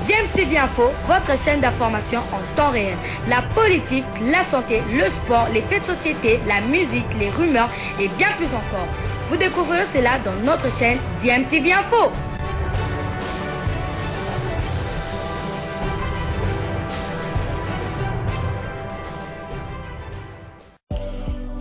DMTV Info, votre chaîne d'information en temps réel. La politique, la santé, le sport, les faits de société, la musique, les rumeurs et bien plus encore. Vous découvrirez cela dans notre chaîne DMTV Info.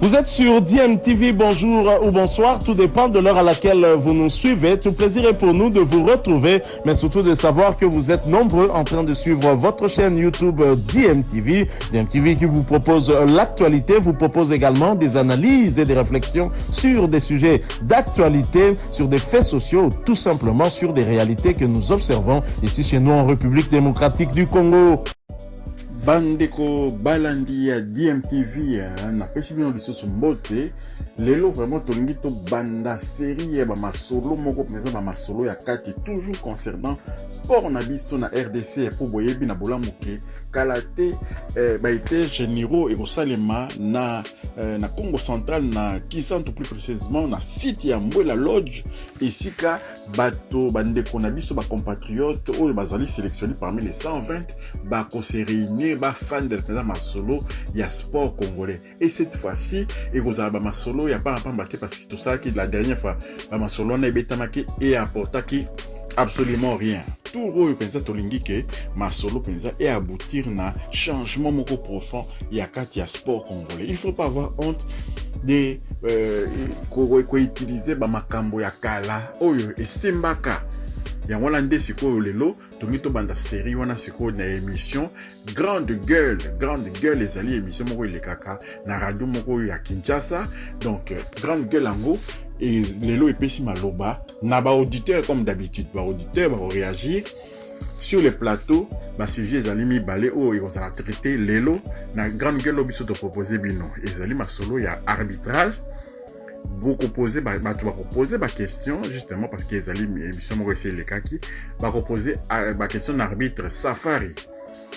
Vous êtes sur DMTV, bonjour ou bonsoir, tout dépend de l'heure à laquelle vous nous suivez. Tout plaisir est pour nous de vous retrouver, mais surtout de savoir que vous êtes nombreux en train de suivre votre chaîne YouTube DMTV. DMTV qui vous propose l'actualité, vous propose également des analyses et des réflexions sur des sujets d'actualité, sur des faits sociaux, tout simplement sur des réalités que nous observons ici chez nous en République démocratique du Congo. Bandeko balandi ya DMTV na pesi bino lisusu mbote lelo vraiment tolingi to banda série ya ba masolo moko penza ba masolo ya kati toujours concernant sport na biso na RDC pour boyebi na bolamuke kalaté ba été généraux et kosalema na Congo central na Kisantu plus précisément na site ya Mbwela Lodge esika bato bandeko na biso ba compatriotes oyo bazali sélectionnés parmi les 120 ba ko se réunir ba fan de la masolo ya sport congolais et cette fois-ci et vous avez masolo ya pas batté parce que tout ça qui la dernière fois ba masolo na betamaki et apporta qui absolument rien tout royo penza tolingi ke masolo penza et aboutir na changement moko profond ya kati ya sport congolais. Il faut pas avoir honte de ko utiliser ba makambo ya kala oyo esimbaka ya wala nde sikoyo lelo tomito banda série wana sikoyo na émission grande gueule ezali émission moko elekaka na radio moko ya Kinshasa donc grande gueule ango et lelo epesi maloba na ba auditeur comme d'habitude ba auditeur ba réagir sur les plateaux ba sujet ezali mibale oyo ekozala traité lelo na grande gueule obiso to proposer bino ezali masolo ya arbitrage. Beaucoup poser bah tu vas poser ma question justement parce que les émissions m'ont essayé les kaki va proposer ma question d'arbitre Safari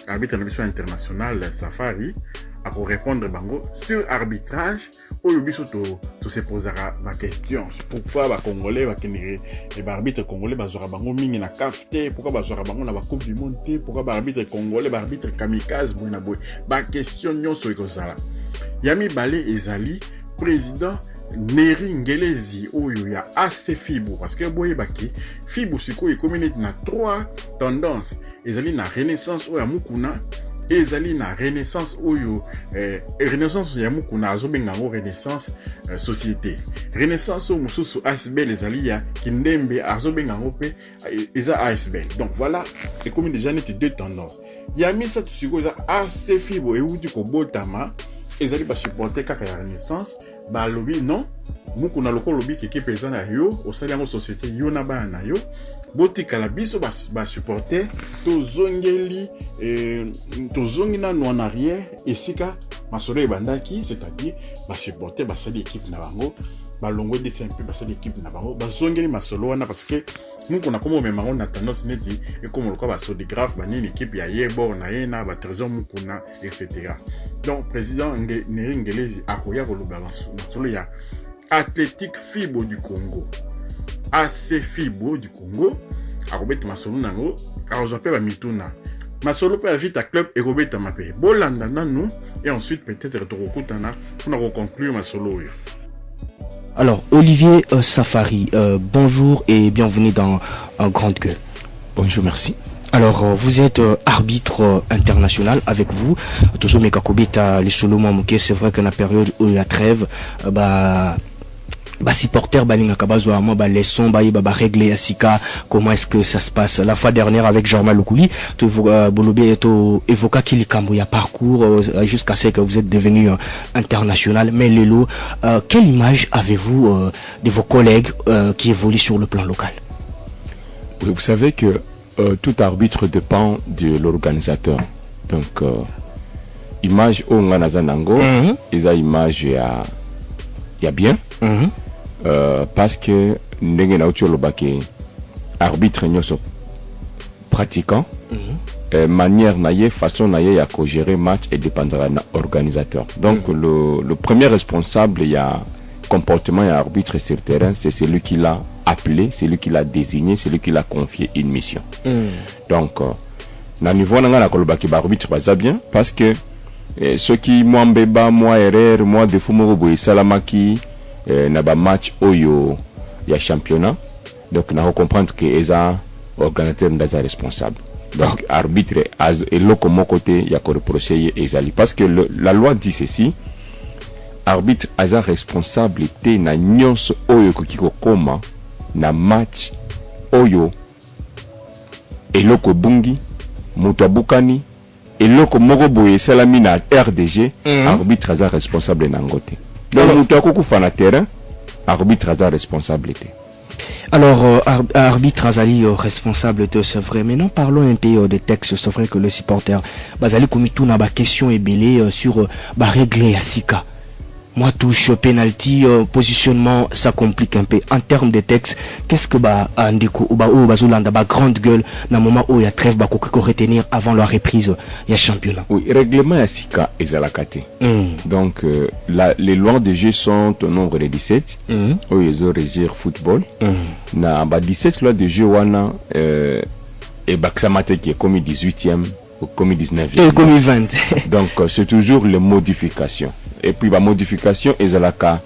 arbitre de l'émission internationale Safari à pour répondre bango sur arbitrage au biso to se posera ma question pourquoi ba congolais ba kenere et ba arbitre congolais ba zora bango mingi na CAF, pourquoi ba zora bango na ba coupe du monde, pourquoi ba arbitre congolais ba arbitre kamikaze boina boy ba question nyonso ekozala yami balé ezali président Neri Ngelezi oyo ya AC Fibo parce que boye baki Fibo siko e community na trois tendances ezali na renaissance oyo ya mukuna ezali na renaissance oyo renaissance ya mukuna azobenga ngo renaissance société renaissance o mususu ASBL ezali ya kindembe azobenga ngo pe eza ASBL donc voilà et comme déjà net deux tendances ya misa siko eza AC Fibo e uti ko botama ezali ba supporter kaka ya renaissance ba lobby non mukuna loko lobby ki pesa na yo osali yango société yo na ba na yo botika la biso ba supporter to zongeli zongi na no en arrière esika masolo e bandaki c'est-à-dire ba supporter ba sali équipe na bango ba longo de simple ba sali équipe na bango ba zongeli masolo wana parce que mukuna komo memango na tendance neti e comme le ba sodigraphe ba ni équipe ya yebor na yena ba trésor mukuna etc. Donc président Neri Ngelezi akoya koloba masolo ya Athlétique Fibo du Congo AC Fibo du Congo akobeta masolo nango akozope ba mituna masolo pe vite à club et robeta mape bolanda nanu et ensuite peut-être tokokutana pour conclure masolo yo. Alors Olivier Safari, bonjour et bienvenue dans Grande Gueule. Bonjour, merci. Alors, vous êtes arbitre international avec vous. Toujours Mekakobeta, les solo mamouké, c'est vrai que la période où il y a trêve, supporter balinga kabazo ama leçon ba régler asika comment est-ce que ça se passe la fois dernière avec Jean-Mal Lokuli tu bolobé to évoquer qu'il y a parcours jusqu'à ce que vous êtes devenu international mais Lelo quelle image avez-vous de vos collègues qui évoluent sur le plan local? Oui, vous savez que tout arbitre dépend de l'organisateur donc image au nganazanango ils a image ya bien parce que ndenge na utio lobake arbitre nyoso pratiquant manière naie façon naie ya ko gérer match et dépendra na organisateur donc le premier responsable il y a comportement et arbitre sur terrain c'est celui qui l'a appelé, celui qui l'a désigné, celui qui l'a confié une mission donc na niveau na nga na koloba ki ba arbitre baza bien parce que ceux qui moi mbeba moi erreur moi défaut moko boye salamaki na ba match oyo ya championnat donc na comprendre que eza organisateur ndaza responsable donc arbitre et loko mon côté ya ko reprocher ezali parce que la loi dit ceci arbitre aza responsabilité na nyonso oyo kokiko koma na match oyo eloko bungi mutu abukani eloko moko boye salami na RDG arbitre aza responsable na ngote donc mutu akokufa na terrain arbitre aza responsabilité. Alors, arbitre Azali responsable de ce vrai. Maintenant, parlons un peu des textes. C'est vrai que le supporter Bazali Komitou n'a pas question et belé sur la règle et Sika. Moi, touche, penalty, positionnement, ça complique un peu. En termes de texte, qu'est-ce que Andeko ou Bazolanda, grande gueule, dans le moment où il y a trêve, qu'on retenir avant la reprise, il y a championnat? Oui, règlement à Sika et Zalakate. Donc, les lois de jeu sont au nombre de 17. Où ils ont régir football. Na 17 lois de jeu, wana, et Baksamate qui est commis 18e. Comme 19 et comme 20. Donc c'est toujours les modifications et puis la modification est la cas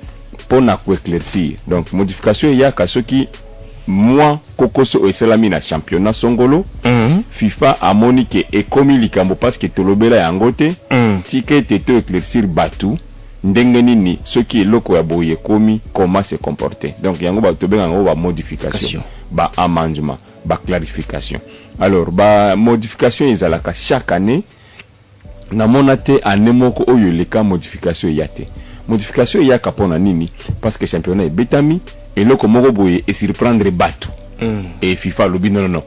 pour na éclaircir donc modification il y a ceux qui moi kokoso et salami na championnat songolo FIFA a monique et comme likambo parce que tolobela yangote ticket te éclaircir batu ndenge nini ceux qui loko ya boye komi comment se comporter donc yango ba tobenga ngo ba modification ba amendement ba clarification. Alors ba modification ezalaka chaque année na monate anemoko oyo leka modification yate modification yaka pona nini parce que championnat est betami et loko moko boye et surprendre batu et FIFA lobi non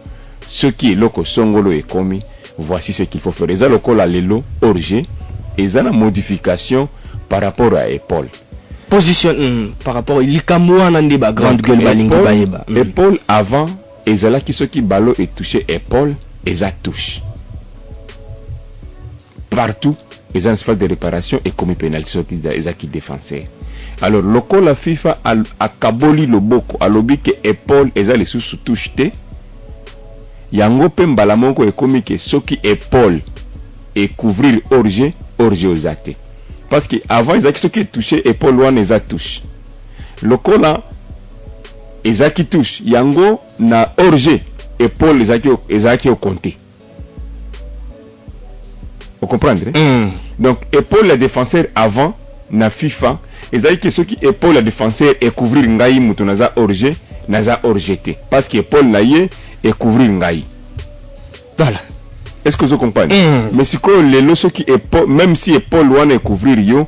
ce qui est loko songolo et komi voici ce qu'il faut faire eza lokola lelo orge eza na modification par rapport à épaule position par rapport il kamwa na ndeba grande gueule balingi bayeba épaule avant ezala ki soki ballon est touché épaule eza touche partout eza un espace de réparation et comme penalty soki eza ki défenseur alors loko la FIFA a kaboli loboko alobi ke épaule eza les sous touche te yango pe mbala moko ekomi ke soki épaule et couvrir orge ozate parce que avant eza ki soki touché épaule wana eza touche loko la ezaki touche yango na orge épaule ezaki au compter. Vous comprenez? Donc épaule le défenseur avant na FIFA ezaki que ceux qui épaule le défenseur et couvrir ngai mutu naza orge te parce que épaule na ye et couvrir ngai. Voilà. Est-ce que vous comprenez? Mais si que les ceux qui épaule même si épaule wana couvrir yo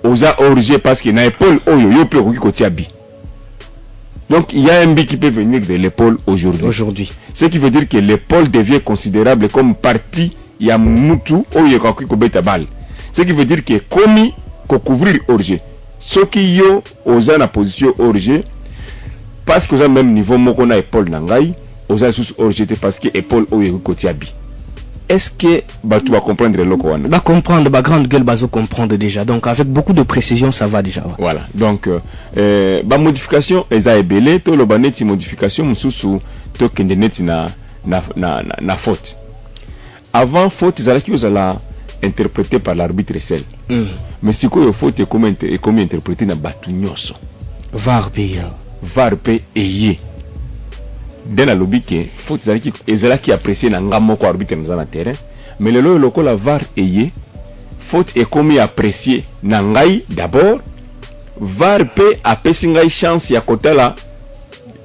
oza orge parce que na épaule oyo yo pe ko tiabi. Donc il y a un but qui peut venir de l'épaule aujourd'hui. Ce qui veut dire que l'épaule devient considérable comme partie ya mutu oyo ko beta balle. Ce qui veut dire que komi ko couvrir orge. Ce qui yo oza na position orge parce que oza même niveau moko na épaule na ngai oza sous orge parce que épaule oyo ko tiabi. Est-ce que tu vas comprendre le loco? Bah comprendre, bah grande gueule, bah comprendre déjà. Donc avec beaucoup de précision, ça va déjà. Voilà. Donc bah modification, eza ebele, to lo baneti modification mususu to kende neti na faute. Avant faute, ils allaient interprété par l'arbitre seul. Mais si quoi faute est comme interprété na batu nyoso. Varpe eye. Dans la lobby que faut ezala qui apprécier na ngamo ko arbitre dans na terrain mais le loko la var eye faute est comme apprécier na ngai d'abord var pe apesi ngai chance ya kotala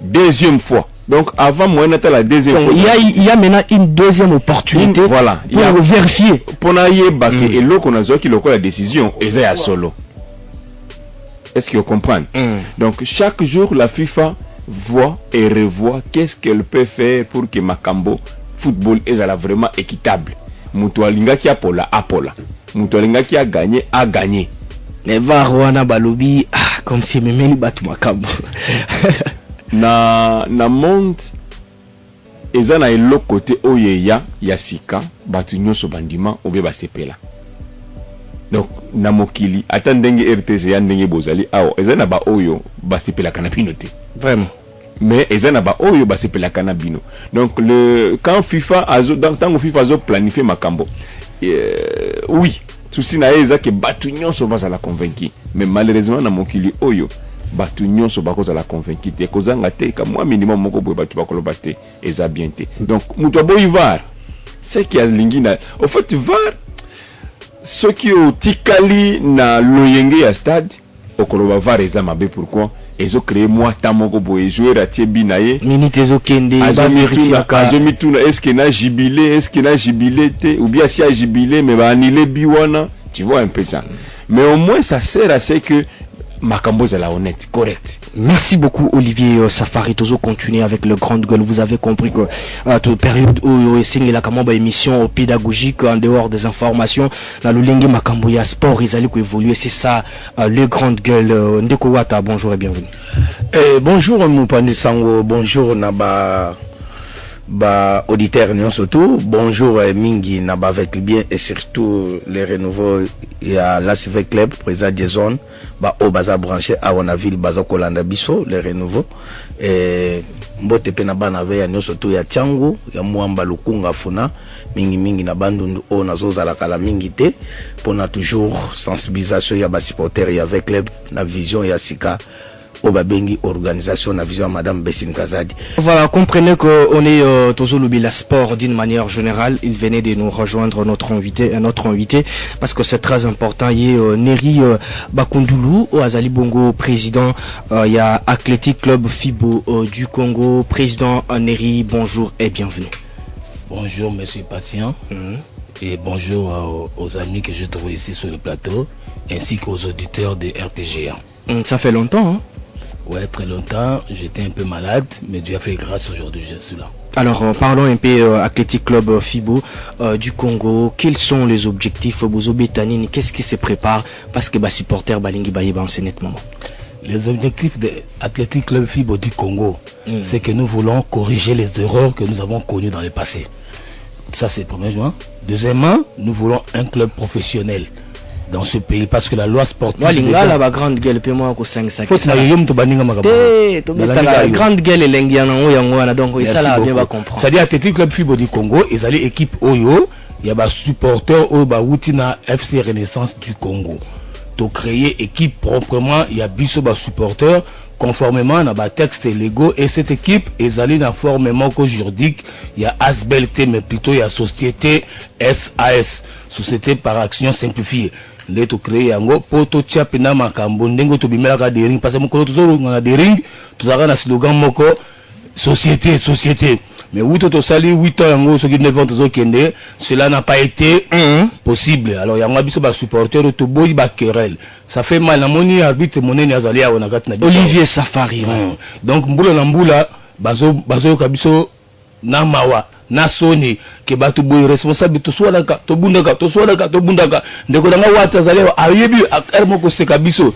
deuxième fois donc avant moi nata la deuxième fois il y a maintenant une deuxième opportunité voilà pour vérifier pour na yeba que et loko na zo ki loko la décision eza ya solo. Est-ce que vous comprenez? Donc chaque jour la FIFA voit et revoit qu'est-ce qu'elle peut faire pour que Makambo football est vraiment équitable. Mutualinga qui a pola. Mutualinga qui a gagné. Les Varwana Balobi comme si Memeli batu Makambo. na monde eza na elo côté oyeya yasika batu nyoso bandima obe basepela. Donc na mokili ata ndenge RTZ ya ndenge bozali awo eza na ba oyo basepela kana pinote. Vraiment. mais eza na ba oyo ba sepelaka na bino. Donc quand FIFA tant FIFA azo planifier makambo, oui, souci na eza ke batu nyonso bazala convaincu, mais malheureusement na mokili oyo batu nyonso bakozala convaincu te kozanga te ka moi minimum moko boye batu bakoloba te eza bien te. Donc muto boy var c'est qui a lingi na au fait var ce qui au tikali na loyenge ya stade okoloba var eza mabe. Pourquoi ezo créer moi tamoko boye jouer à tiebi naye minute ezo kende ba vérifier azomituna est-ce que na jubilé te ou bien si a jubilé mais ba annulé biwana, tu vois un peu ça. Mais au moins ça sert à ce que Makambo est la honnête, correct. Merci beaucoup Olivier Safari. Tozo continuer avec le grand gueule. Vous avez compris que toute période où c'est la Kamamba émission pédagogique en dehors des informations, dans le lingue Makambo ya sport ils allaient évoluer. C'est ça le grand gueule. Ndeko Wata, bonjour et bienvenue. Bonjour Moupandi Sango, bonjour Naba auditeur non surtout, bonjour Mingi Naba avec bien et surtout les renouveaux et à l'ACV Club président des zones au baza branché à Wanaville baza Kolanda Biso les renouveaux et mbote pe na bana ve ya non surtout ya Tiango ya Mwamba Lukunga Funa mingi na bandundu o nazoza la kala mingi te pour toujours sensibilisation ya ba supporters ya avec club na vision ya Sika Obabengi organisation na vision à Madame Bessine Kazadi. Voilà, comprenez qu'on est Tozolubi la sport d'une manière générale. Il venait de nous rejoindre notre invité parce que c'est très important. Il y a Neri Bakundulu au Azali Bongo, président. Il y a Athletic Club Fibo du Congo, président Neri. Bonjour et bienvenue. Bonjour monsieur Patient et bonjour aux amis que je trouve ici sur le plateau ainsi qu'aux auditeurs de RTGA. Ça fait longtemps, hein? Ouais, très longtemps. J'étais un peu malade, mais Dieu a fait grâce aujourd'hui, je suis là. Alors, parlons un peu Athletic Club Fibo du Congo. Quels sont les objectifs Bozo Betanini? Qu'est-ce qui se prépare? Parce que les supporters Balingi Baïba en ce moment. Les objectifs de Athletic Club Fibo du Congo, c'est que nous voulons corriger les erreurs que nous avons connues dans le passé. Ça, c'est le premier point. Deuxièmement, nous voulons un club professionnel dans ce pays parce que la loi sportive la grande gueule pe moi ko 5 5 faut na yom to baninga makaba to la grande gueule lengiana o yango na donc ça là bien va comprendre. C'est-à-dire Athletic Club Fibo du Congo et ali équipe oyo ya ba supporters o ba wutina FC Renaissance du Congo to créer équipe proprement ya biso ba supporters conformément à ba textes légaux et cette équipe est allée dans formellement juridique il y a ASBLT mais plutôt il y a société SAS société par action simplifiée les to créer yango poto tia pena makambo ndengo to bimela ka dering parce que moko to zo na dering to zaka na slogan moko société mais oui to sali 8 ans yango so ki 9 ans to zo kende cela n'a pas été possible. Alors yango biso ba supporter to boyi ba querelle ça fait mal na moni arbitre monene azali ya na gat na Olivier Safari. Donc mbula na mbula bazo kabiso na mawa na soni ke batu boy responsable to swalaka to bundaka ndeko danga wata zalewa ayebi moko seka biso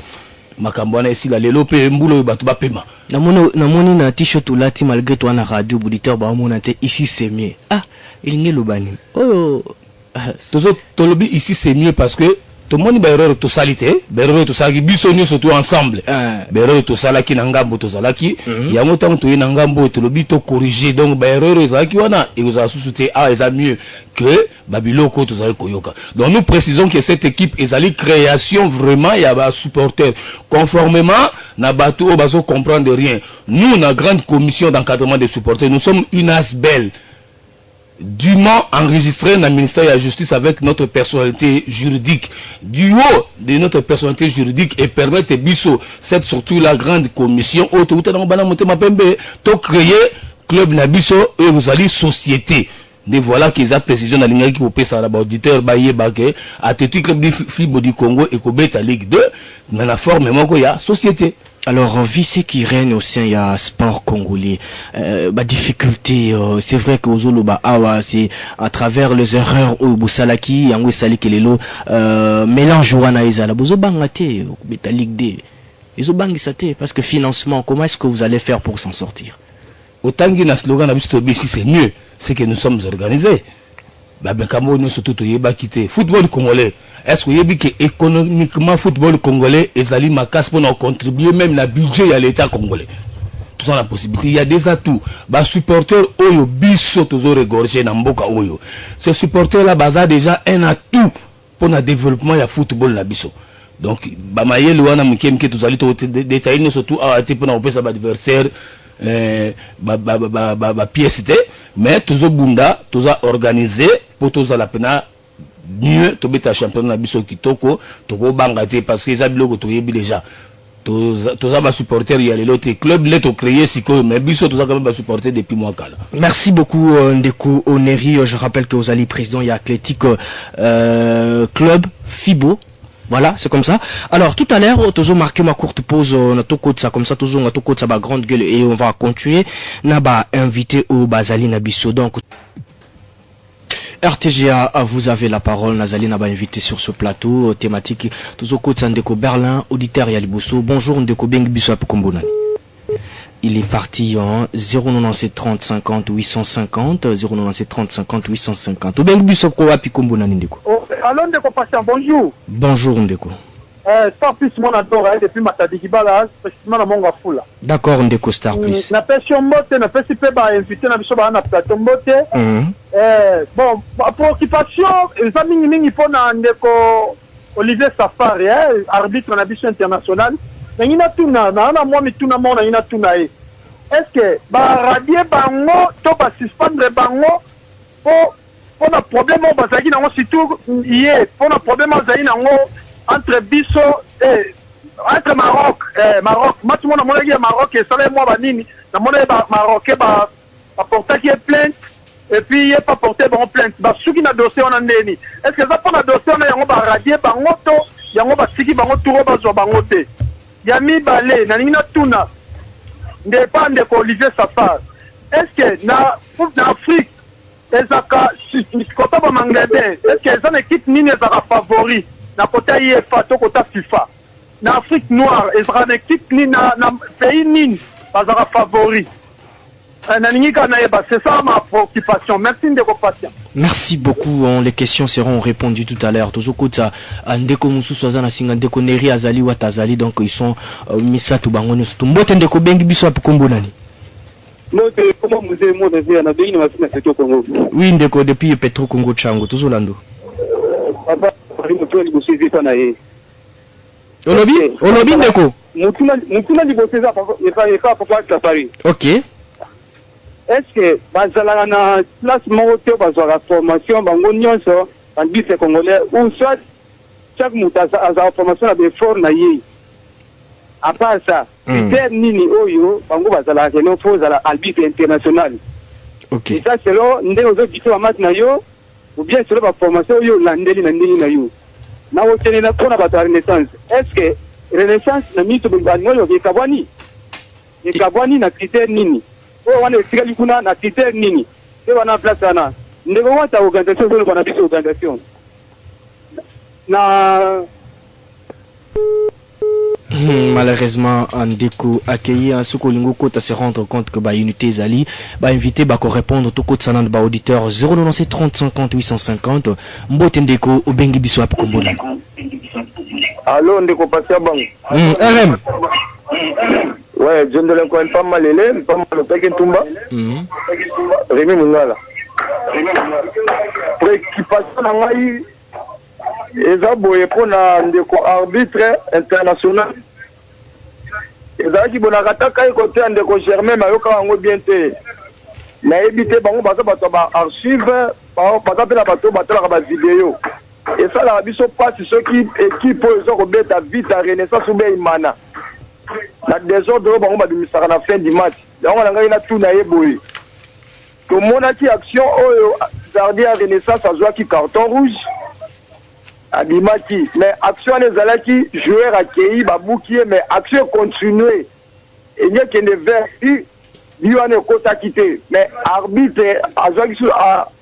makambo na esi la lelo pe mbulo batu ba pema na moni na t-shirt ulati malgré toi na radio auditeur ba mona te ici c'est mieux il ngi lobani tozo tolobi ici c'est mieux parce que tout le monde ba erreur to salite ba erreur to saki biso nyo surtout ensemble ba erreur to salaki na ngambo to salaki ya motango to na ngambo to lobi to corriger donc ba erreur ezaki wana et vous a sous-souté eza mieux que babiloko to zali koyoka. Donc nous précisons que cette équipe ezali création vraiment ya ba supporters conformément na bato o bazo comprendre rien. Nous na grande commission d'encadrement des supporters nous sommes une ASBEL dûment enregistré dans le ministère de la Justice avec notre personnalité juridique du haut de notre personnalité juridique et permettre biso cette surtout la grande commission to créer club nabiso et vous allez société de voilà qu'ils a précision dans l'ingénieur qui opère ça là auditeur baye baké Athletic Club Fibo du Congo et Kobeta Ligue 2 mais la forme moko ya société. Alors, vice qui règne au sein, il y a sport congolais. Difficulté, c'est vrai que Ozoloba Awa, c'est à travers les erreurs au Boussalaki, Yango Saliki Lelo, mélange Wana Ezala, Bozobangate, Beta Ligue 2. Ezobang Sate, parce que financement, comment est-ce que vous allez faire pour s'en sortir? Autant que le slogan a si c'est mieux, c'est que nous sommes organisés. Football congolais. Est-ce que vous avez que économiquement football congolais et Zali Makas pour contribuer même le budget à l'État congolais? tout ça la possibilité. Il y a des atouts. Bah supporters oyo biso toujours regorger na mboka oyo. Ces supporters là baza déjà un atout pour le développement du football na biso. Donc ba mayele wana mkemke tuzali to détailler surtout à pour na opesa ba adversaire ba pièce mais toujours bunda toujours organisé pour toujours la pena mieux to beta championnat na biso kitoko to ko bangate parce que ils a biloko to yebi déjà. Tous les supporters, il y a les autres clubs, les ont créés, mais biso tous quand même supporter depuis mois. Merci beaucoup Ndeko Oneri. Je rappelle que vous allez président, il y a Athletic Club Fibo. Voilà, c'est comme ça. Alors tout à l'heure, toujours marqué ma courte pause, on a tout côté ça comme ça, toujours on a tout côté ça, grande gueule et on va continuer. Naba invité au Bazali Nabiso donc. RTGA, vous avez la parole. Nazali n'a pas invité sur ce plateau thématique. Toujours côté Ndeko Berlin, auditeur Yaliboso. Bonjour Ndeko Beng Bissap Kombonani. Il est parti en 097 30 50 850 097 30 50 850. Beng Bissap Kowapi Kombonani Ndeko. Allô Ndeko Patient, bonjour. Bonjour Ndeko. Star Plus mon adore depuis Matadikibala, précisément dans mon Gafoula. D'accord Ndeko Star Plus. Na passion mbote, na pesi pe ba invité na biso ba na plateau mbote. Bon, pour occupation, les amis mingi pona Ndeko Olivier Safari, arbitre na biso international. Na ina tuna na moi mituna mo na ina tuna e. Est-ce que ba radier bango to ba suspendre bango pour na problème ba zaki na surtout hier, pour na problème zaki na entre Bisso et entre Maroc, match mon amour Maroc et ça moi banini, na mon Maroc ba porter qui est plainte et puis il pas porter bon plainte. Ba souki na dossier on a ndeni. Est-ce que ça pour na dossier on a yango ba radier bango to yango ba siki bango turo ba zo bango te. Ya mi balé na nina tuna. Ndepande ko Olivier Safar. Est-ce que na Afrique ezaka kota ba Mangabé, est-ce que ça équipe nini ezaka favori? Na côté IFA to côté FIFA na Afrique noire ezra na équipe ni na pays nini bazara favori na ningika na eba, c'est ça ma préoccupation. Merci Ndeko Patient. Merci beaucoup. Les questions seront répondues tout à l'heure. Tozokota Ndeko Mususu azana singa Ndeko Neri azali watazali donc ils sont misatu bangono mbote Ndeko Bengi biso apukombo nani. Mbote comment muzee mo devia na beini masina seto Congo. Oui Ndeko depuis Petro Congo Chango tozolando. Papa Olobi Ndeko mutuna liboseza papa safari. Ok. Est-ce que bazalaka na place moko te bazwaka formation bango nyonso en bise congolais ou soit chaque moto aza formation na befort na ye à part ça critère nini oyo bango bazalaka keno fo zala albite international. Ok. Et ça c'est là ndenge ozobite wa mat na yo ou bien c'est là ba formation oyo landeli na ndeli na yo na otene na pona ba renaissance. Est-ce que renaissance na mito bangani oyo ekabwani na critère nini o wana esikali kuna na critère nini e wana place ana ndeko wata organisation zolo bana biso organisation na malheureusement Ndeko accueilli en Sokolingo Kota se rendre compte que ba unité zali ba invité ba ko répondre to Kota sanand ba auditeur 097 30 50 850 mbote Ndeko obengi biso apukombola. Allô Ndeko Patient bang. RM. Ouais, je ne connais pas mal pas mal le Pekentumba. Rémi Mungala. Préoccupation na ngai eza boye pona Ndeko arbitre international. Eza ki bonaka taka côté Ndeko Germain mayoka wango bien te. Na ebité bango baza bato ba archive baza pe na bato batala ba vidéo. Et ça la biso passe ceux qui équipe ils ont beta vite à renaissance ou bien imana. Na désordre bango ba bimisaka na fin du match. Donc on a ngai na tout na eboye. To mona ki action oyo Zardi à renaissance azwa ki carton rouge. Abimaki mais action les alaki joueur accueilli babouki mais action continuer. Et il y a qui ne verti Biwane kota quitté mais arbitre azwa ki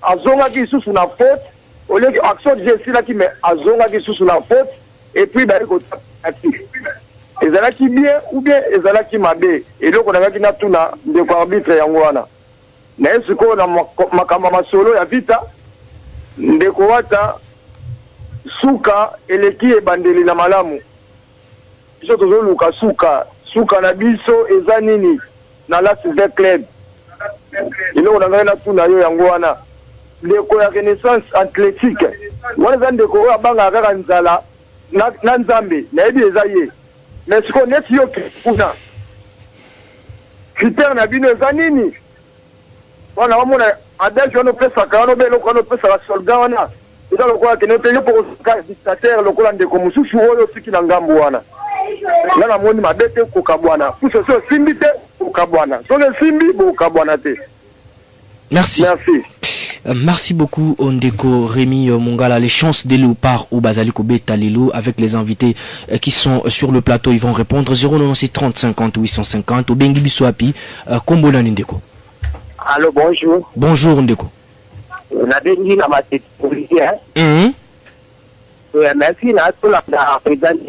azonga ki sous na faute. Au lieu que action de gestion là qui met azonga qui sous la faute et puis bah écoute ezala ki bien ou bien ezala ki mabe et donc on a qui na tuna de arbitre yango wana na esiko na makamba masolo ya vita ndeko wata suka eleki ebandeli na malamu biso tozoluka suka na biso eza nini na la Sylvain Club. Il on a na tuna yo yango wana. Ndeko ya Renaissance athlétique. Wana ndeko ya banga kaka nzala na nzambe na ebi ezaye. Mais ce qu'on est yo kuna. Critère na bino zanini. Wana wamona adage ono pesa kana belo kono pesa la soldat wana. Eza lokola ke note yo pour dictateur lokola ndeko mususu oyo siki na ngambo wana. Là na moni mabete ko kabwana. Pour ce simbi te ko kabwana. So le simbi bo kabwana te. Merci. Merci. Merci beaucoup Ondeko Rémi Mongala. Les chances des léopards au Basaliko Beta Lilo avec les invités qui sont sur le plateau, ils vont répondre 097 30 50 850 au Bengi Biswapi Kombola Ndeko. Allô, bonjour. Bonjour Ndeko. On a béni la matière policière. Merci na tout la présidente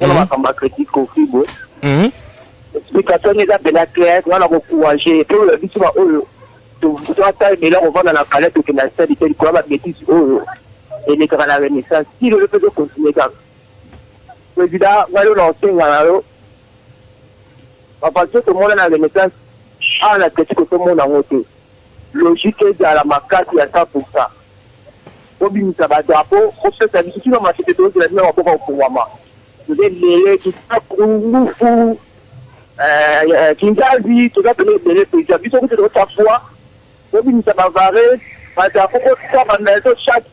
on va combattre critique au frigo. Explication des appels à clair, on a encouragé pour le biso oyo. Donc doit taille mais là on va dans la palette que na stade de quoi va bêtise oyo. Et les grands la Renaissance si le peut continuer comme. Président, va le lancer ngalo. Parce que tout le monde na Renaissance a la critique tout le monde en haute. Logique est à la makati à 100%. Obimisa ba drapeau, au fait ça difficile à marcher de la main au pouvoir. Vous êtes les qui sont Kingazi, tout ça peut les présidents. Ils sont de l'autre fois. Obimisa ba varé, ba drapeau ça va mettre chaque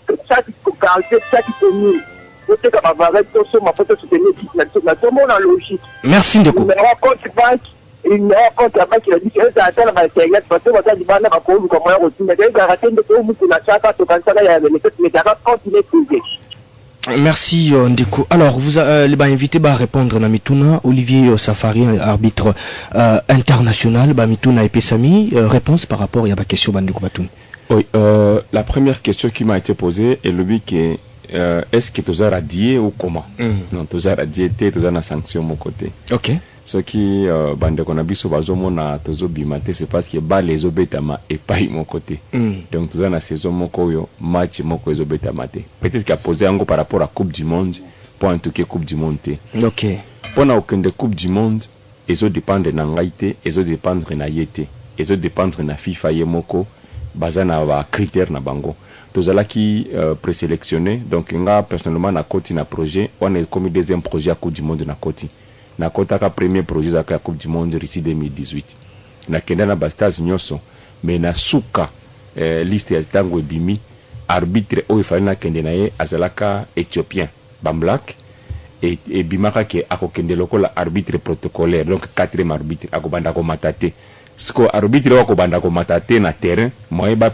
quartier, chaque commune. Côté ka ba varé tout ça ma photo soutenir la tout le monde en logique. Merci Ndeko. Mais on compte banque il compte la banque qui a dit que ça attend la internet parce que on a dit bana ba ko comme on aussi mais il a raté de tout mutu na chaka to kan ça il y a mais ça va continuer privé. Merci Ndeko. Alors vous les invités à répondre na mituna Olivier Safari arbitre international ba mituna et Pesami réponse par rapport à la question Bandeko Batuni. Oui, la première question qui m'a été posée est le but que est-ce que tu as radié ou comment? Non, tu as radié, tu as une sanction de mon côté. OK. Ce qui bande qu'on a vu sur bazomona tozo bimate c'est parce que ba les obetama et pas mon côté. Donc tu as une saison moko yo match moko les obetamate. Peut-être qu'il a posé un go par rapport à Coupe du Monde pour en tout cas Coupe du Monde. OK. Pour aucune de Coupe du Monde, ils ont dépendre na ngaité, ils ont dépendre na yete, ils ont dépendre na FIFA yemoko bazana ba critères na bango. Tozala qui présélectionné donc nga personnellement na côté na projet, on est comme deuxième projet à Coupe du Monde na côté. Na kotaka premier projet za Coupe du Monde Russie 2018 na kenda na bastage nyoso mais na suka liste ya tango ebimi arbitre o ifali na kende na ye azalaka éthiopien Bamblak et bimaka ke akokende lokola arbitre protocolaire donc quatrième arbitre akobanda ko matate siko arbitre wako banda ko matate na terrain moye ba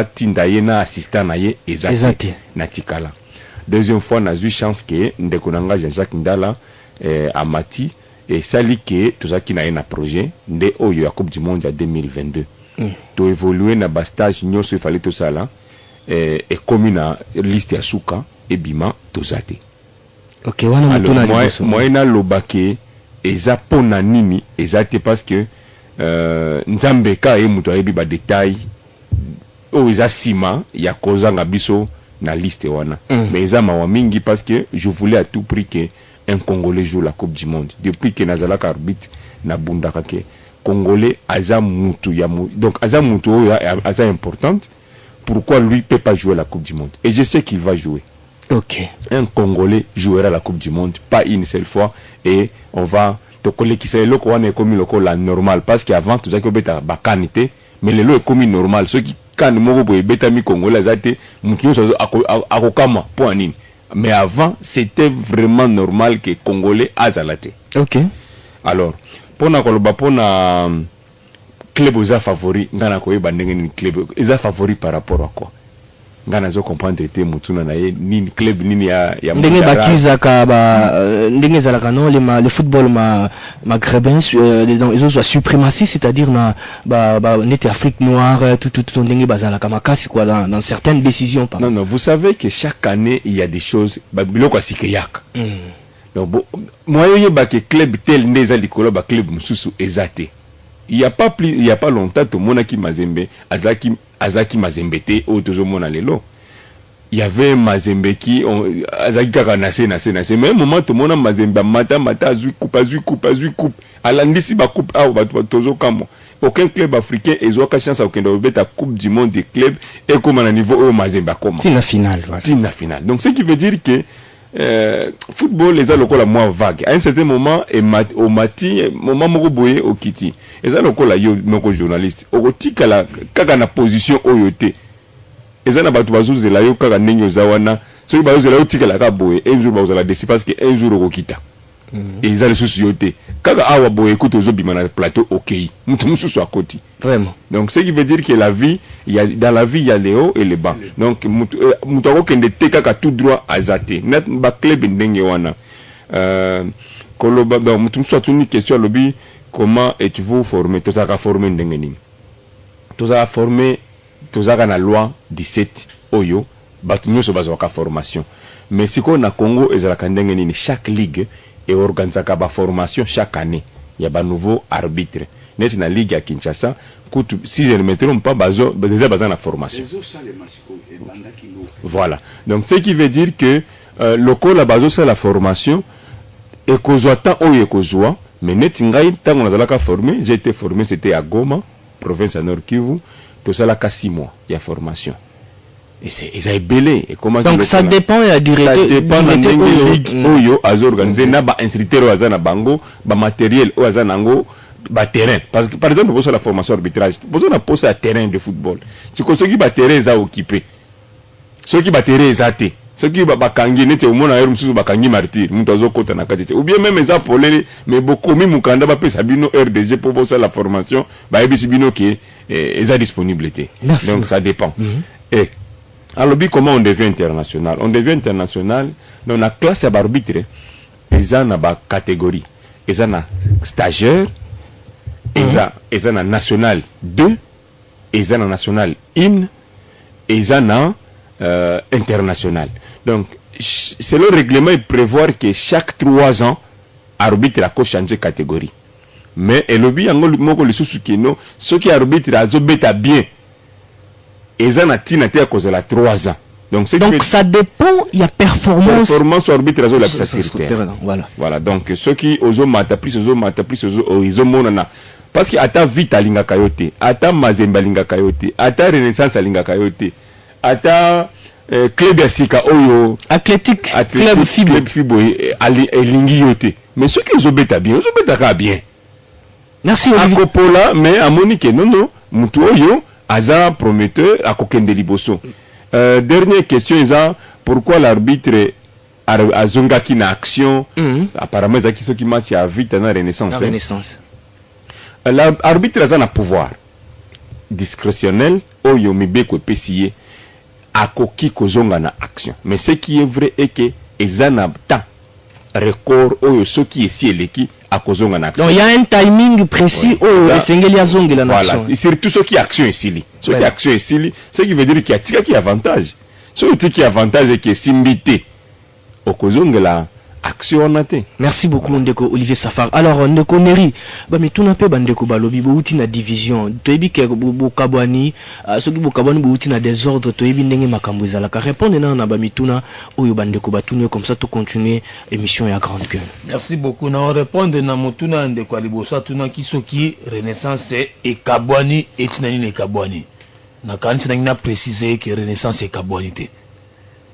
tinda ye na assistant na ye ezati na tikala. Deuxième fois na eu chance que ndeko nanga Jean-Jacques Ndala Amati et sali que tout ça qui na un projet de oyo ya Coupe du Monde en 2022 to évoluer na bastage nyoso il fallait tout ça là et comme na liste ya suka et bima to zate. OK wana mutuna moi na lobake eza pona nini ezate parce que nzambe ka e muto ayebi ba détail o eza sima ya kozanga biso na liste wana mais eza mawa mingi parce que je voulais à tout prix que un Congolais joue la Coupe du Monde. Depuis que Nazalaka arbitre na bundakake Congolais aza mutu ya donc aza mutu aza importante. Pourquoi lui peut pas jouer la Coupe du Monde? Et je sais qu'il va jouer. OK. Un Congolais jouera la Coupe du Monde pas une seule fois et on va te coller qui c'est le quoi est comme la normal parce qu'avant tout ça que beta bakanité mais le lot est comme normal ceux qui quand moko boye beta mi Congolais azate mutu so akokama point nini. Mais avant, c'était vraiment normal que Congolais azalate. OK. Alors, pour na koloba pour na club oza favori, ngana ko yeba ndenge ni club oza favori par rapport à quoi? Ngana zo comprendre te mutuna na ye ni club nini ya ndenge bakiza ka ba ndenge zalaka non le football maghrébin ils ont suprématie c'est-à-dire na ba nete Afrique noire tout ndenge bazalaka makasi quoi dans certaines décisions pas. Non, vous savez que chaque année il y a des choses ba biloko asikeyaka. Donc moi yeba que club tel ndeza likolo ba club mususu ezate. Il y a pas longtemps tout mona ki Mazembe azaki Mazembe te o tozo mona lelo il y avait Mazembe qui azaki kaka nase mais un moment tout le monde Mazembe mata azui coupe alandisi ba coupe tozo kamo aucun club africain ezwaka chance à kenda obeta coupe du monde des clubs et comme à niveau au Mazembe comme tina finale voilà. Tina finale. Donc ce qui veut dire que football les a lokola moins vague à un certain moment et au mati moment moko boye au kiti les a lokola yo moko journaliste au tika la kaka na position oyote ezana batu bazuzela yo kaka ndenge ozawana soki bazuzela yo tikala ka boye un jour bazala décider parce que un jour okokita et ils ont les soucis yote kaka awa boye écoute ozobima na plateau OK mutu mususu akoti vraiment. donc ce qui veut dire que la vie dans la vie il y a les hauts et les bas donc mutu akokende te kaka tout droit azate net ba club ndenge wana koloba ba mutu mususu atuni question lobi comment êtes-vous formé tozaka formé ndenge nini tozaka formé tozaka na loi 17 oyo batu nyonso bazwaka formation mais siko na Congo ezalaka ndenge nini chaque ligue et organisaka ba formation chaque année ya ba nouveau arbitre net na ligue ya Kinshasa kutu si je ne me trompe pas déjà baza na formation voilà donc ce qui veut dire que lokola bazo sa la formation et kozwa temps oyo kozwa mais net ngai tango nazalaka formé j'ai été formé c'était à Goma province à Nord Kivu tout ça là 6 mois il y a formation et c'est belé et comment donc ça dépend et la durée ça dépend de la ligue oyo az organiser na ba instructeur azana bango ba matériel o azana ngo ba terrain parce que par exemple pour la formation arbitrage besoin na poser à terrain de football si ko soki ba terrain za occupé soki ba terrain zate soki ba kangi nete omona yero mususu ba kangi martyr mutu azokota na kati ou bien même za polele mais beaucoup mi mukanda ba pesa bino RDG pour poser la formation ba ebisi bino qui est disponible. Donc ça dépend. Et alors comment on devient international? On devient international dans la classe d'arbitre. Ils ont une catégorie. Ils ont un stagiaire. Ils ont un national 2. Ils ont un national 1. Ils ont un international. Donc c'est le règlement il prévoit que chaque 3 ans arbitre a changer de catégorie. Mais et le bien moko le sous qui non ceux qui arbitre azobeta bien ils en a tina à cause de la 3 ans donc ça dépend il y a performance arbitre azo la sécurité voilà donc ceux qui ozo mata plus ozo monana parce que ata vite alinga kayote ata Mazembe alinga kayote ata Renaissance alinga kayote ata club ya sika oyo athlétique club fibo elingi yote mais ceux qui ozobeta bien bien. Merci Akopola mais à Monique non mutu oyo aza prometteur à kokende liboso. Dernière question pourquoi l'arbitre a zongaki na action apparemment ça qui ceux qui match à vite na Renaissance. L'arbitre a un pouvoir discrétionnel oyo mibeko pesiye akoki kozonga na action mais ce qui est vrai est que ezana temps record oyo soki esi eleki akozonga na action. Donc il y a un timing précis oyo esengeli azongela na action. Voilà, surtout ceux qui action esili. Ceux qui action esili, ce qui veut dire qu'il y a tika qui avantage. Ceux qui avantage et qui est simbité okozongela action naté. Merci beaucoup Ndeko Olivier Safar. Alors Ndeko Neri, ba mituna pe bandeko balobi bouti na division. Toyebi ke bokabwani, soki bokabwani bouti na désordre, toyebi ndenge makambo ezalaka. Répondre na ba mituna oyo bandeko batuni comme ça to continuer émission ya grande gueule. Merci beaucoup. Na répondre na mutuna ndeko alibosa tuna kisoki Renaissance et kabwani et tinani ne kabwani. Na kanti na préciser que Renaissance et kabwani te.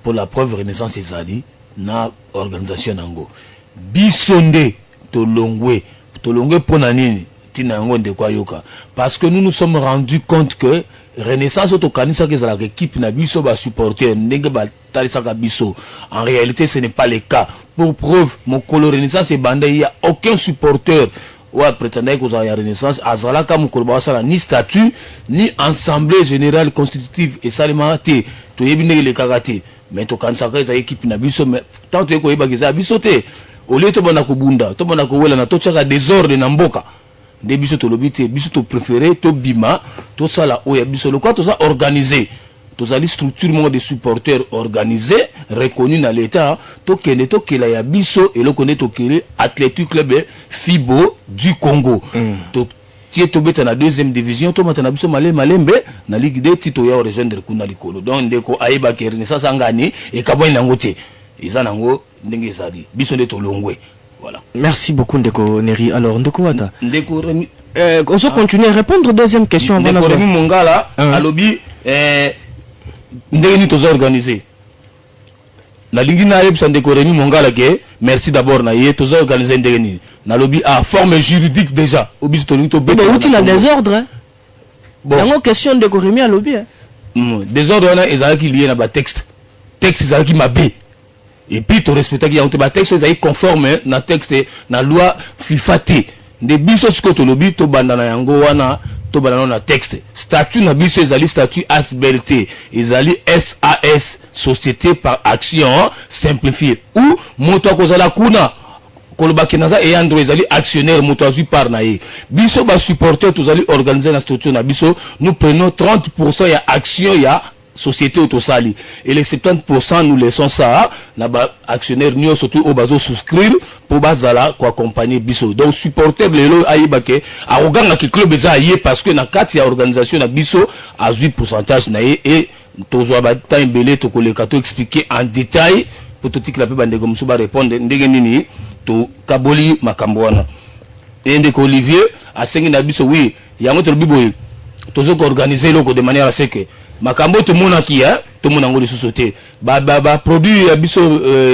Pour la preuve Renaissance ezali na organisation nango bisonde tolongwe pona nini tina ngo de kwa yoka parce que nous nous sommes rendus compte que Renaissance to kanisa que la équipe na biso ba supporter ndenge ba talisaka biso en réalité ce n'est pas le cas pour preuve mon colo Renaissance et banda il y a aucun supporter ou prétendait que la Renaissance azala comme kolba sala ni statut ni assemblée générale constitutive et salement te to yebine le kagate mais to kansaka eza équipe na biso mais tant que koyeba que za biso te au lieu to bana ko bunda to bana ko wela na to chaka désordre na mboka de biso to lobité biso to préféré to bima to sala o ya biso le quoi to ça organisé to zali structure mo de supporters organisés reconnus dans l'état to kene to kela ya biso et le connaît to kele athlétique club Fibo du Congo to tie tobeta na deuxième division to matana biso malembe na ligue 2 tito ya rejoindre kuna likolo donc ndeko ayeba ke renaissance angani e kaboni nango te eza nango ndenge ezali biso nde tolongwe. Voilà. Merci beaucoup Ndeko Neri. Alors Ndeko Wata. Ndeko Remi. On va continuer à répondre aux deuxième question. Ndeko Remi Mongala à lobby ndenge ni toza organisé. La ligue na yeb Ndeko Remi Mongala ke merci d'abord na ye toza organisé ndenge ni. Na lobby à forme juridique déjà. Obi to to be. Mais outil na désordre hein. Bon. Dans question Ndeko Remi à lobby hein. Désordre on a ezaki lié na ba texte. Texte ezaki mabe. Et puis tu respectes qu'il y a un texte qui est conforme na texte na loi FIFA T. De biso ce que tu lobby to bandana yango wana to bandana na texte. Statut na biso ezali statut ASBLT. Ezali SAS société par action simplifiée. Ou moto kozala kuna koloba kenaza et andro ezali actionnaire moto azui par na ye. Biso ba supporter tous allez organiser la structure na biso nous prenons 30% ya action ya société autosali et les 70% nous laissons ça na ba actionnaire nous surtout au bazo souscrire pour bazala ko accompagner biso donc supporter lelo ayibake a oganga ki club eza yé parce que na kati ya organisation na biso à 8% na ye et tozo ba time belé to koleka to expliquer en détail pour tout que la pe bande comme ba répondre ndenge nini to kaboli makambo wana et ndeko Olivier a sengi na biso oui yango to biboye tozo ko organiser loko de manière à ce que makambo to mona ki to mona ngoli société ba produit ya biso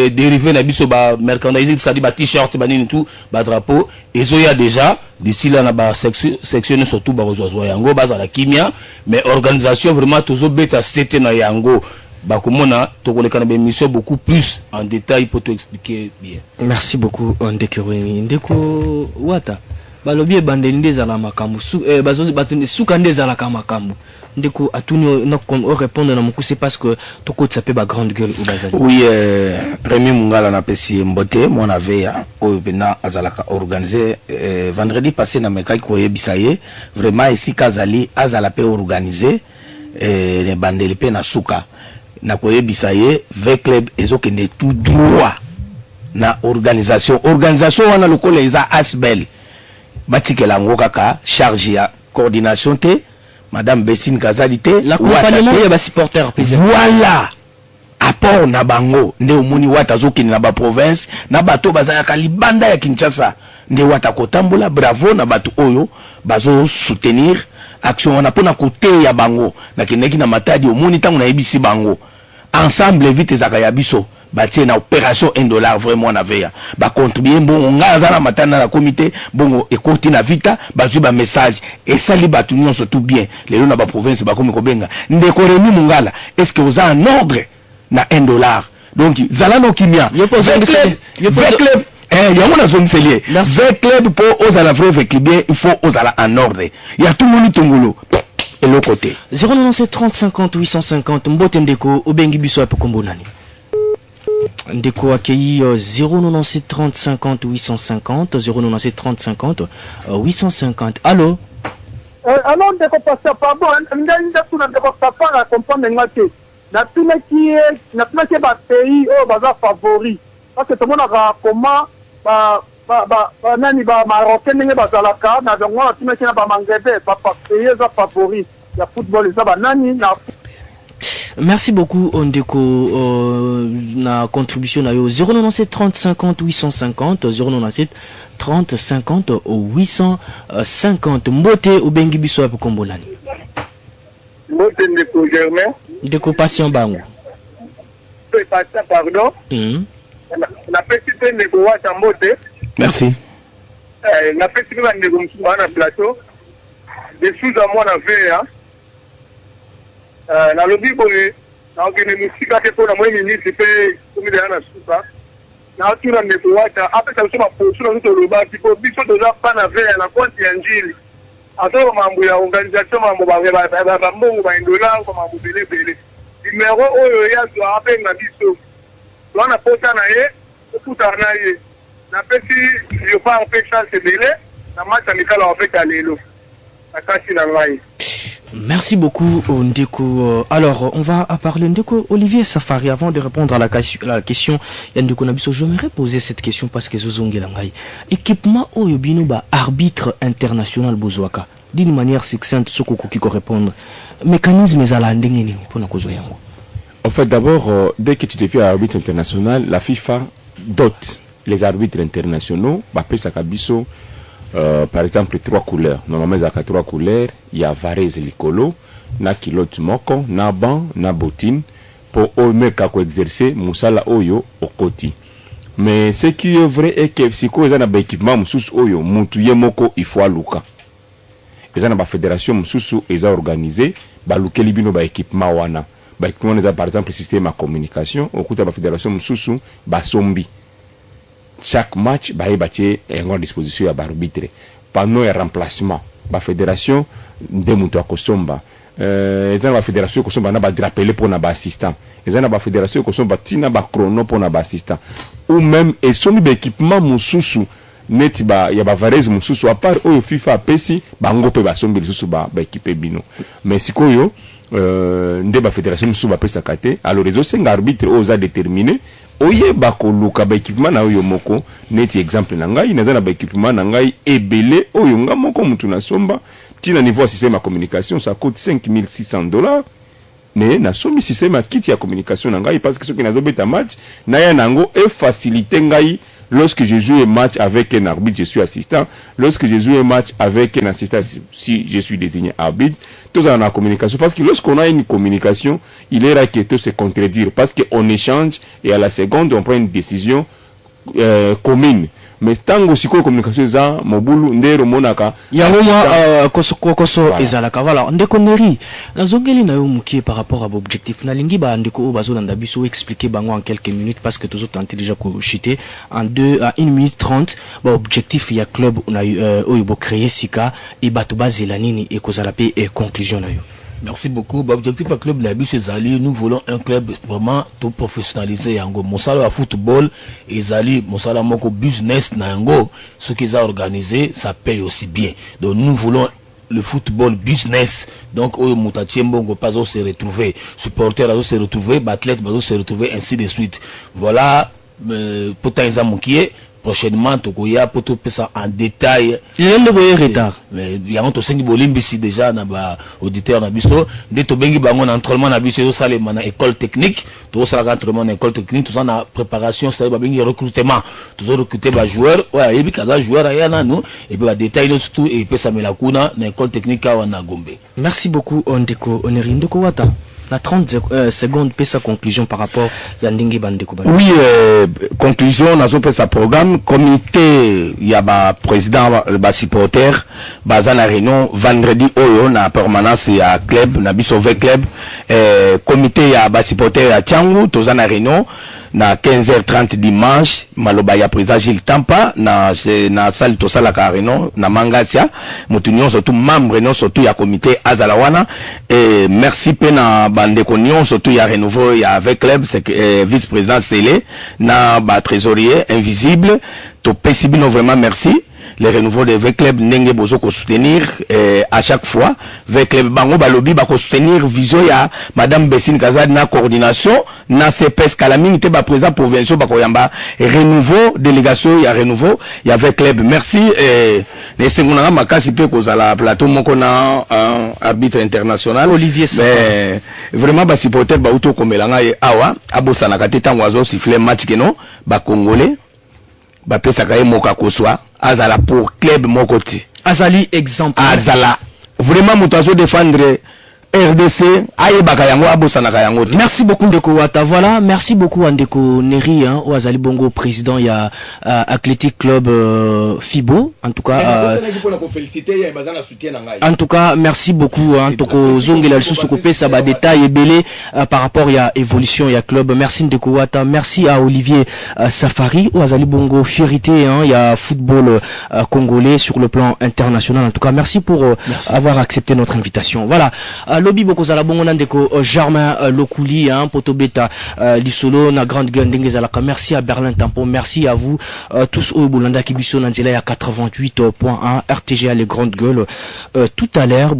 dérivé na biso ba merchandising ça dit ba t-shirt ba nini tout ba drapeau ezo ya déjà d'ici là na ba section surtout ba rozwa yango ba za la kimia mais organisation vraiment tozo beta c'était na yango ba komona to koleka na ba émission beaucoup plus en détail pour te expliquer bien. Merci beaucoup Ndeko Wata balobi bandeli ndeza la makambo bazozi batuni suka ndeza la makambo ndeko atuni na répondre na muku c'est parce que to ko tsape ba grande gueule ou bazali. Oui Remi Mungala na pesi mbote mon aveya o bena azalaka organiser vendredi passé na mekai ko yebisaye vraiment ici kazali azala pe organiser les bandeli pe na suka na ko yebisaye avec club ezokende tout droit na organisation wana lokole eza asbel batikela ngo kaka charge ya coordination te madame Bessine Kazalité l'accompagnement ya ba supporter plaisir voilà apport na bango nde omoni wata zokini na ba province na bato bazaka libanda ya Kinshasa nde wata kotambola bravo na bato oyo bazo soutenir action wana pona côté ya bango na kineki na matadi omoni tangu na ebisi bango ensemble vite ezaka ya biso batie na opération $1 vraiment na veya ba contribuer bongo ngaza na matana na comité bongo ekoti na vita bazwi ba message et sali batu nyonso tout bien lelo na ba province ba komi kobenga Ndeko Remi Mungala est-ce que vous avez un ordre na $1 donc zalano kimia yo pose club yango na zone selier ve club pour aux à la vraie avec bien il faut aux à la en ordre il y a tout le monde tongolo et le côté 097 30 50 850 mbote ndeko obengi biso apo kombo nani Ndeko accueilli 097 30 50 850 097 30 50 850. Allô? Alors Ndeko passa pardon ndenge tuna Ndeko papa na comprendre ngate na tuna ki ba pays o baza favori parce que tout le monde a comment ba nani ba marocain ndenge bazalaka na donc on tuna ki na ba mangebe ba pays za favori ya football za ba nani na. Merci beaucoup Ndeko na contribution na yo 097 30 50 850 097 30 50 850 mbote obengi biso apo kombolani mbote Ndeko Germain Ndeko patient bango patient pardon na petite Ndeko Wata mbote merci na petite Ndeko Msumba na plateau de sous à moi na veya na lobi boye na okene musika ke pona mwe minute pe komide na suka na tuna Ndeko Wata apesa biso maposo na to loba tipo biso doza pa na veya na konti ya njili ato mambo ya organisation mambo ba mbongo ba $1 ko mambo bele numéro oyo ya zo apenga biso wana pota na ye okuta na ye na pesi yo pa en fait chance bele na match amical en fait lelo akasi na ngai. Merci beaucoup Ndeko. Alors on va parler Ndeko Olivier Safari. Avant de répondre à la question Ndeko Nabiso, j'aimerais poser cette question parce que Zozongelangai équipement oyobino ba arbitre international bozwaka d'une manière succincte ce qui correspond mécanisme ezala ndenge nini pona kozo yango. En fait d'abord dès que tu deviens arbitre international, la FIFA dote les arbitres internationaux ba pesa kabiso par exemple 3 couleurs. Normalement il y a 3 couleurs, il y a varese likolo, na kilote moko, na ban, na botine pour au meka ko exercer musala oyo okoti. Mais ce qui est vrai est que si ko ezana ba équipement mususu oyo mutu ye moko il faut aluka. Ezana ba fédération mususu eza organisé ba lukeli bino ba équipement wana. Ba équipement eza par exemple système de communication, okuta ba fédération mususu ba sombi. Chaque match ba ebati en disposition ya arbitre pendant le remplacement ba fédération de mutu akosomba ezana ba fédération kosomba na ba drapele pour na ba assistant ezana ba fédération kosomba tina ba chrono pour na ba assistant ou même esomi ba équipement mususu neti ba ya ba varese mususu à part oyo FIFA pesi bango pe ba sombi mususu ba équipe bino mais sikoyo nde ba fédération mususu ba pesa kate alors les autres arbitres oza déterminer oye bakoluka ba équipement na oyo moko neti exemple na ngai naza na ba équipement na ngai ebele oyo nga moko mutu na somba tina niveau système de communication ça coûte $5,600 mais na somi système ya kit ya communication na ngai parce que ce qui nazo beta match na ya nango e faciliter ngai lorsque je joue un match avec un arbitre je suis assistant, lorsque je joue un match avec un assistant si je suis désigné arbitre, tout ça en la communication parce que lorsqu'on a une communication il est rare que tout se contredire parce qu'on échange et à la seconde on prend une décision commune. Mais tango siko communication za mobulu ndero monaka yango koso ezalaka voilà ndeko Neri nazongeli na yo mukie par rapport à l'objectif na lingi ba ndeko bazolanda biso expliquer bango en quelques minutes parce que tous autres tenté déjà ko chiter en 1 minute 30 ba objectif ya club on a oyo bo créer sika et bato bazela nini et kozala pe conclusion na yo. Merci beaucoup. L'objectif du club Nabis Zali, nous voulons un club vraiment tout professionnalisé. Yango, Monsala à football et Zali, Monsala moko business nango, ce qu'ils ont organisé, ça paye aussi bien. Donc nous voulons le football business. Donc au Moutatiembongo pas se retrouver, supporters se retrouver, athlètes se retrouver, ainsi de suite. Voilà, pourtant ils ont prochainement tokoya pour tout ça en détail. Il y a un retard. Mais il y a un to sengi bolimbisi déjà na ba auditeur na biso de to bengi bango na entraînement na biso ça les mana école technique to ça la entraînement na école technique tout ça na préparation c'est ba bengi recrutement tout ça recruter ba joueur ouais et puis kaza joueur aya na nous et puis ba détail surtout et puis ça mela kuna na école technique ka wana Gombe. Merci beaucoup Ondeko Oneri Ndeko Wata. La 30 secondes peut sa conclusion par rapport à Ndingi Bandeko. Oui, conclusion, nous avons fait sa programme. Comité, il y a ba président, ba supporter, bazana réunion, vendredi, oyo, na permanence, il y a club, na bisové club, comité, il y a ba supporter à Tiangu, tozana réunion, na 15h30 dimanche, maloba ya président Gilles Tampa, na salle tosala réunion, na Mangatia, moutunyon surtout membre, non surtout ya comité Azalawana, et merci pena bandeko nyon surtout ya renouveau ya avec club c'est vice-président Sélé na ba trésorier invisible to pesibino vraiment merci les renouveaux de V-Club n'enge bozo ko soutenir à chaque fois V-Club bango balobi ba ko soutenir vision ya madame Bessine Kazad na coordination na CPS Kalamine te ba président provincial ba ko yamba renouveau délégation ya renouveau ya V-Club merci les secondes makasi pe ko zala plateau moko na arbitre international Olivier mais vraiment ba supporter ba uto komelanga ye awa abosana kateta ngwazo siffler match keno ba congolais ba pesa kaye moka koswa azala pour club mokoti azali exemple azala vraiment mutazo défendre RDC ayebaka yango abosana yango. Merci beaucoup Ndeko Wata. Voilà, merci beaucoup Ndeko Neri hein, ou Azali Bongo président il y a Athletic Club Fibo en tout cas en tout cas merci beaucoup hein toko zongela lisusu ko pesa ba détail ebele par rapport ya évolution ya club. Merci Ndeko Wata, merci à Olivier Safari ou Azali Bongo fierté hein il y a football congolais sur le plan international. En tout cas merci pour avoir accepté notre invitation. Voilà. Lobby bokozala bongo ndeko Germain Lokuli hein potobeta lisolo na grande gueule ndenge zalaka. Merci à Berlin Tampon, merci à vous tous au Bolanda Kibiso Nanzela ya 88.1 RTGA les grandes gueules tout à l'heure.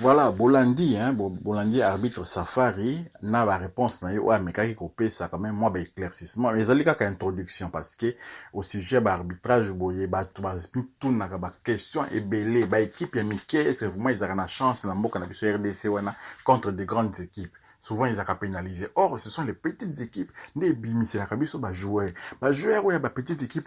Voilà, Bolandi, Bolandi arbitre Safari, n'a la réponse na yo, ouais, mais qui copie ça quand même, moi, bah, éclaircissement. Mais il y a qu'à introduction, parce que, au sujet, bah, arbitrage, boye, bah, tout n'a pas question, et belé, bah, équipe, y a Mickey, c'est vraiment, ils ont la chance, dans le mot qu'on a vu sur RDC, contre des grandes équipes. Souvent, ils ont pénalisé. Or, ce sont les petites équipes. Les bimi, c'est la cabiso, bah, jouer. Bah, jouer, ouais, bah, petite équipe,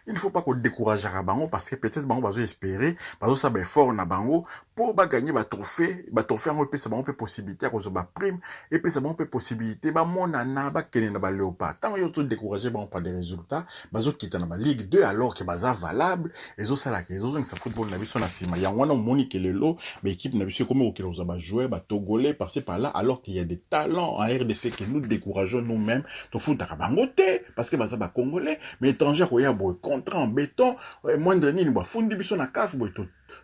il ne faut pas qu'on décourage à Bango, parce que peut-être, Bango, va espérer, parce que ça, bah, fort, na Bango, pour, bah, gagner, bah, trophée, on peut, ça, bah, on peut possibilité, à cause de, bah, prime, et puis, ça, bah, on peut possibilité, bah, mon nana, bah, kene, na, bah, léopard. Tant qu'ils ont découragé, bah, on parle des résultats, bah, ils ont quitté, na, bah, Ligue 2, alors que, bah, ça, valable, ils ont ça, là, ils ont, ça, football, na, biso, na, sima. Y a, on a, monique, le lot, mais équipe, na, biso, comme, on a joué, bah, togolais, passer par là, alors qu'il y a des talents en RDC que nous décourageons nous-mêmes, to foot à Bangoté, parce que, bah, ça, bah, congolais, mais étrangers, quoi, y a, boy, contrat en béton, moindre ni, bah, fundi, biso, na, caf, boy,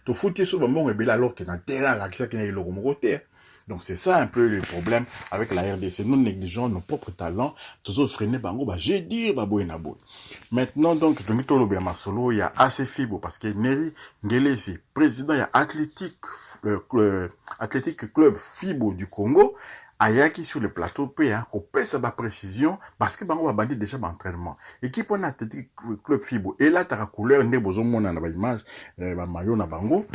to foutre sur le monde, et bien, alors que dans le terrain, là, qui ça, qui est le côté. Donc, c'est ça un peu le problème avec la RDC. Nous négligeons nos propres talents. Toujours freiner, bango, bah, j'ai dit, bah, boy, na boy. Maintenant, donc, dans le Masolo, il y a assez fibo, parce que Neri Ngelesi, président, il y a Athletic Club Fibo du Congo, ayaki sur le plateau P, qu'on paie sa précision, parce que bango va bandi déjà l'entraînement. Équipe on a Athletic Club Fibo, et là, t'as la couleur, ne bozo mona na ba image, ba maillot na bango,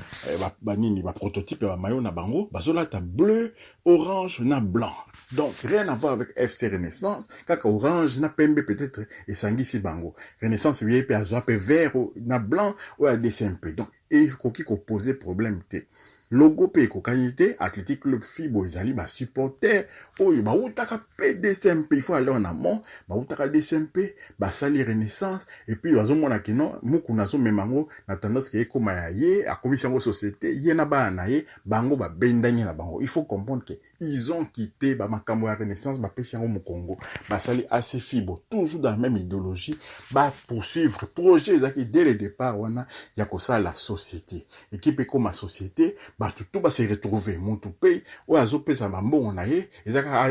ba nini, ba prototype, ba maillot na bango, ba zola t'as bleu, orange, na blanc. Donc, rien à voir avec FC Renaissance, kaka orange, na pembe peut-être, et sangisi bango. Renaissance, oui, pe azope vert, na blanc, ou à DCMP. Donc, et koki ko poser problème té. Logo pe ko qualité Athletic Club Fibo izali ba supporter oyo ba utaka PDCMP il faut aller en amont ba utaka DCMP ba sali Renaissance et puis bazo mona kino muku nazo memango na tendance ke ko maye a commission société yena ba naye bango ba bendani na bango il faut comprendre que ils ont quitté ba makambo ya Renaissance ba pesi yango mu Congo ba sali AC Fibo toujours dans la même idéologie ba poursuivre projet ezaki dès le départ wana ya ko ça la société équipe comme ma société bah tout va se retrouver mon tout pays ou azope ça mambo on a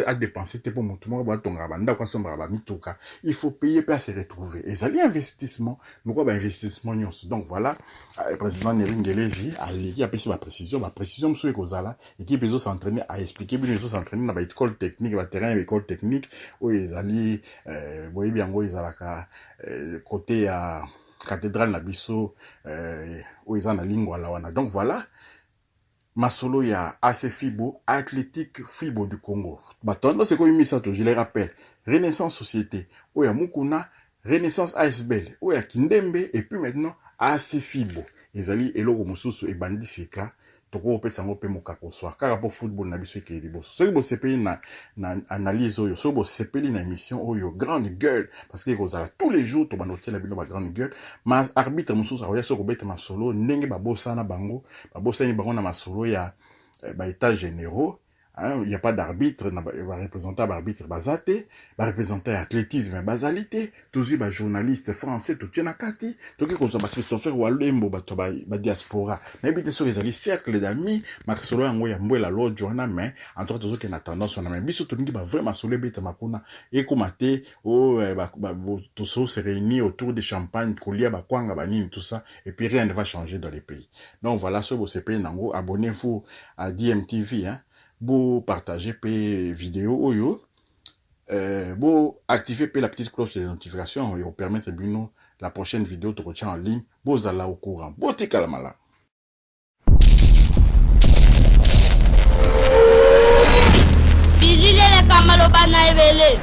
à dépenser pour mon tout monde ton rabanda quoi sombra ba mituka il faut payer pour se retrouver et ça investissement nous quoi investissement donc voilà le président Neringelezi il a pris ma précision monsieur Kozala équipe ils ont s'entraîner à expliquer bien ils ont s'entraîner dans la école technique le terrain école technique où ils allaient voyez bien où ils allaient côté à cathédrale na biso où ils en a lingua la wana donc voilà Masolo ya AC Fibo, Athletic Fibo du Congo. Batondo c'est quoi ça je les rappelle. Renaissance Société, oya Mukuna, Renaissance ASBL, oya Kindembe et puis maintenant AC Fibo. Ezali eloko mususu e bandi sika. Toko opesa ngo pe mokako soir. Kaka po football na biso ke liboso. Soki bo sepeli na analyse oyo, soki bo sepeli na émission oyo grande gueule parce que kozala tous les jours to banotia la bino ba grande gueule. Ma arbitre mususu akoya soko beta masolo ndenge ba bosa na bango, ba bosa ni bango na masolo ya ba états généraux. Il n'y a pas d'arbitre, va représenter arbitre bazate, va représenter athlétisme bazalité, toujours ba journaliste français tout tient kati, tout qui comme Christopher Walembo ba diaspora. Mais bien sûr les cercle d'amis, Maxolo yango ya mbwe la loi Joanna mais entre autres qui na tendance on a même biso tout ngi ba vraiment solo beta makuna et komate tout ça se réunit autour de champagne, kolia ba kwanga ba nini tout ça et puis rien ne va changer dans les pays. Donc voilà ce beau CP nango, abonnez-vous à DMTV Beau partager pe vidéo oyo beau activer pe la petite cloche de notification et vous permettre bino la prochaine vidéo te retient en ligne beau zala au courant beau te kalamala Bilile le kamalo bana evele